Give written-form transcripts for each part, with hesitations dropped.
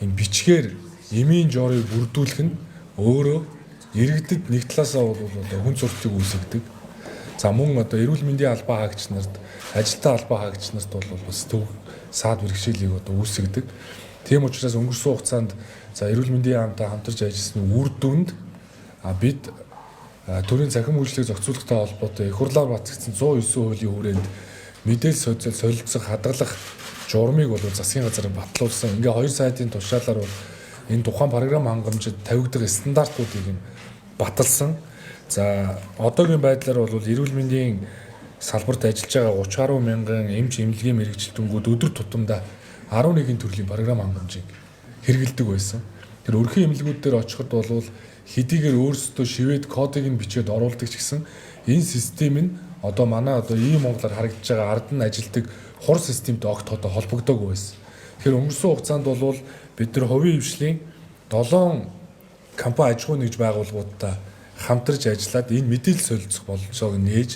энэ бичгээр эмийн жорыг бүрдүүлэх нь өөрөө иргэдэд нэг талаасаа бол одоо хүн суртыг үүсгдэг. За мөн одоо эрүүл мэндийн албан хаагч нарт, ажилтны албан хаагч нарт бол бас төв саад бэрхшээлийг одоо үүсгдэг. Тийм учраас өнгөрсөн хугацаанд за эрүүл мэндийн яамтай хамтарч ажилласны үр дүнд бид төрийн цахим үйлчлэгийг зохицуулахтай холбоотой их хурлаар батлагдсан 109 хуулийн хүрээнд мэдээлэл солилцох хадгалах журмыг бол засгийн газар батлуулсан. Ингээ 2 сайтын тушаалаар бол энэ тухайн програм хангамжид тавигдах стандартуудыг нь баталсан. За одоогийн байдлаар бол эрүүл мэндийн салбарт ажиллаж байгаа 30 гаруй мянган эмч эмнэлгийн мэрэгчлэтгүүд өдөр тутамдаа 11 төрлийн програм хангамжийг хэрэгэлдэг байсан. Тэр өрхийн эмнэлгүүд дээр очиход бол хэдийгээр өөрсдөө шивэд кодыг нь бичээд оруулдаг ч гэсэн энэ систем нь одоо манай одоо ийм Монголоор харагдаж байгаа ард нь ажилдаг хур системтэй огт одоо холбогдоогүй байсан. Тэгэхээр өнгөрсөн хугацаанд бол бид нар хувийн хвшлийн 7 компани аж ахуй нэгж байгууллагуудтай хамтарч ажиллаад энэ мэдээлэл солилцох боломжийг нээж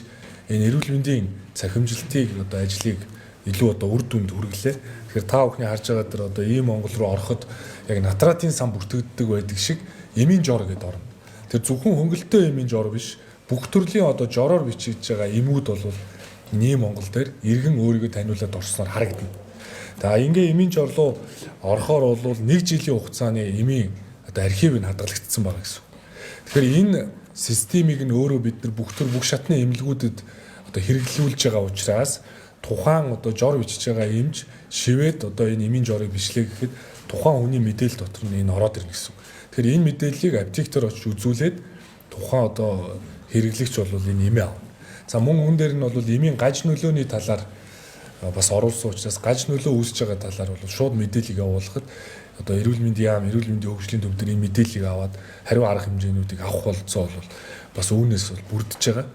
энэ эрүүл мэндийн цахимжилтыг одоо ажлыг илүү одоо үр дүнд хүргэлээ. Тэгэхээр та бүхний харж байгаа дээр одоо ийм Монгол руу ороход яг натратын сан бүртгэгддэг байдаг шиг эмийн жор гэдээ орно. Тэр зөвхөн хөнгөлтөө эмийн жор биш, бүх төрлийн одоо жороор бичиж байгаа эмүүд бол ийм Монгол дээр иргэн өөрийгөө таниулаад орсноор харагдана. За ингээ эмийн жор руу орохоор бол 1 жилийн хугацааны эмийн одоо архив нь хадгалагдсан байна гэсэн. Тэгэхээр энэ системийг нь өөрөө бид нар бүх шатны эмнэлгүүдэд одоо хэрэглүүлж байгаа учраас тухайн одоо жор бичиж байгаа эмч шивэд одоо энэ эмийн жорыг бичлээ гэхэд тухайн хүний мэдээлэл дотор нь энэ ороод ирнэ гэсэн. Тэгэхээр энэ мэдээллийг аптектээр очиж үзүүлээд тухайн одоо хэрэглэгч бол энэ эмээ авна. За мөн хүн дээр нь бол эмийн гаж нөлөөний талаар бас оруулсан учраас гаж нөлөө үүсэж байгаа талаар бол шууд мэдээллийг явуулахад одоо эрүүл мэндийн яам, эрүүл мэндийн хөгжлийн төв дээр энэ мэдээллийг аваад хариу арга хэмжээнүүдийг авах болцоо бол бас үүнээс бол бүрдэж байгаа.